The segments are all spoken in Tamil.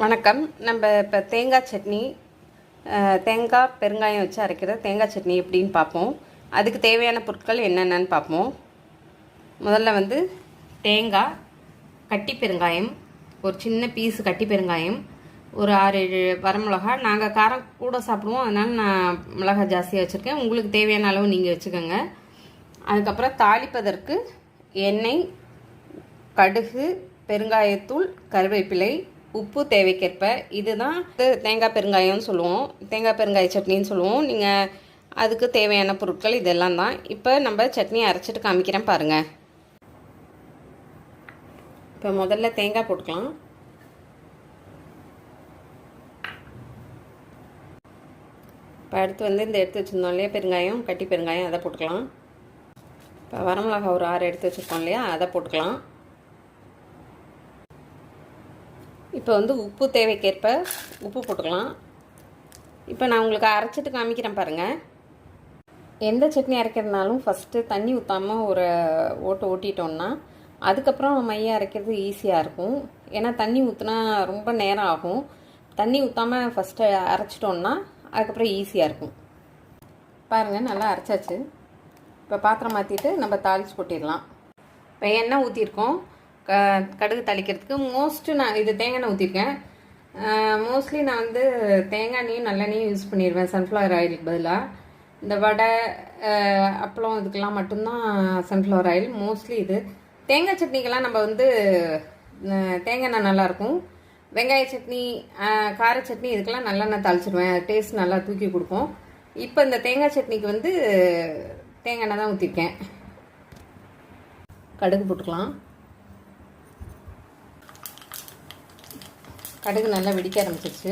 வணக்கம். நம்ம இப்போ தேங்காய் சட்னி, தேங்காய் பெருங்காயம் வச்சு அரைக்கிற தேங்காய் சட்னி எப்படின்னு பார்ப்போம். அதுக்கு தேவையான பொருட்கள் என்னென்னு பார்ப்போம். முதல்ல வந்து தேங்காய், கட்டி பெருங்காயம், ஒரு சின்ன பீஸு கட்டி பெருங்காயம், ஒரு 6-7 வரமிளகா. நாங்கள் காரம் கூட சாப்பிடுவோம், அதனால் நான் மிளகாய் ஜாஸ்தியாக வச்சுருக்கேன். உங்களுக்கு தேவையான அளவு நீங்கள் வச்சுக்கோங்க. அதுக்கப்புறம் தாளிப்பதற்கு எண்ணெய், கடுகு, பெருங்காயத்தூள், கருவேப்பிலை, உப்பு தேவைக்கேற்ப. இதுதான் தேங்காய் பெருங்காயம்னு சொல்லுவோம், தேங்காய் பெருங்காய சட்னின்னு சொல்லுவோம். நீங்கள் அதுக்கு தேவையான பொருட்கள் இதெல்லாம் தான். இப்போ நம்ம சட்னி அரைச்சிட்டு காமிக்கிறேன் பாருங்கள். இப்போ முதல்ல தேங்காய் போட்டுக்கலாம். இப்போ அடுத்து வந்து இந்த எடுத்து வச்சுருந்தோம் இல்லையா பெருங்காயம், கட்டி பெருங்காயம், அதை போட்டுக்கலாம். இப்போ வரமிளகா ஒரு 6 எடுத்து வச்சுருக்கோம் இல்லையா, அதை போட்டுக்கலாம். இப்போ வந்து உப்பு தேவைக்கேற்ப உப்பு போட்டுக்கலாம். இப்போ நான் உங்களுக்கு அரைச்சிட்டு காமிக்கிறேன் பாருங்கள். எந்த சட்னி அரைக்கிறதுனாலும் ஃபஸ்ட்டு தண்ணி ஊற்றாமல் ஒரு ஓட்டிட்டோம்னா அதுக்கப்புறம் மைய அரைக்கிறது ஈஸியாக இருக்கும். ஏன்னா தண்ணி ஊற்றினா ரொம்ப நேரம் ஆகும். தண்ணி ஊற்றாமல் ஃபஸ்ட்டு அரைச்சிட்டோம்னா அதுக்கப்புறம் ஈஸியாக இருக்கும். பாருங்கள், நல்லா அரைச்சாச்சு. இப்போ பாத்திரம் மாற்றிட்டு நம்ம தாளித்து கொட்டிடலாம். இப்போ எண்ணெய் ஊற்றிருக்கோம் கடுகு தாளிக்கிறதுக்கு. நான் இது தேங்காய் எண்ணெய் ஊற்றிருக்கேன். மோஸ்ட்லி நான் வந்து தேங்காய் எண்ணெயும் நல்லெண்ணையும் யூஸ் பண்ணிடுவேன் சன்ஃப்ளவர் ஆயிலுக்கு பதிலாக. இந்த வடை, அப்பளம் இதுக்கெல்லாம் மட்டும்தான் சன்ஃப்ளவர் ஆயில் மோஸ்ட்லி. இது தேங்காய் சட்னிக்கெல்லாம் நம்ம வந்து தேங்காய் எண்ணெய் நல்லாயிருக்கும். வெங்காய சட்னி, கார சட்னி இதுக்கெல்லாம் நல்லெண்ணெய் தாளிச்சிடுவேன், டேஸ்ட் நல்லா தூக்கி கொடுக்கும். இப்போ இந்த தேங்காய் சட்னிக்கு வந்து தேங்காய் எண்ணெய் தான் ஊற்றிருக்கேன். கடுகு போட்டுக்கலாம். கடுகு நல்லா வெடிக்க ஆரம்பிச்சிருச்சு.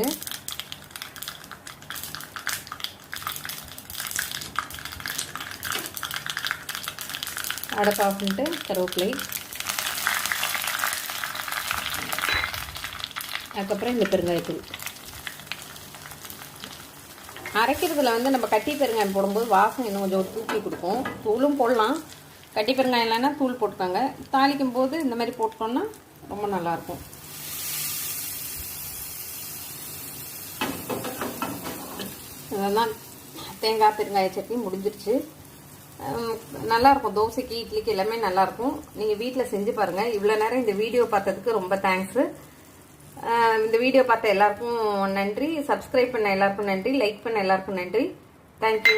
அடுப்பு ஆஃப் பண்ணிட்டு கருவேப்பிலை, அதுக்கப்புறம் இந்த பெருங்காயத்தூள். அரைக்கிறதுல வந்து நம்ம கட்டி பெருங்காயம் போடும்போது வாசம் இன்னும் கொஞ்சம் தூக்கி கொடுக்கும். தூளும் போடலாம், கட்டி பெருங்காயம் இல்லைன்னா தூள் போட்டுக்கோங்க. தாளிக்கும் போது இந்த மாதிரி போட்டோம்னா ரொம்ப நல்லாயிருக்கும். அதெல்லாம் தேங்காய் பெருங்காய சட்னி முடிஞ்சிருச்சு. நல்லாயிருக்கும், தோசைக்கு, இட்லிக்கு எல்லாமே நல்லாயிருக்கும். நீங்கள் வீட்டில் செஞ்சு பாருங்கள். இவ்வளோ நேரம் இந்த வீடியோ பார்த்ததுக்கு ரொம்ப தேங்க்ஸு. இந்த வீடியோ பார்த்த எல்லாருக்கும் நன்றி. சப்ஸ்கிரைப் பண்ண எல்லாருக்கும் நன்றி. லைக் பண்ண எல்லாருக்கும் நன்றி. தேங்க்யூ.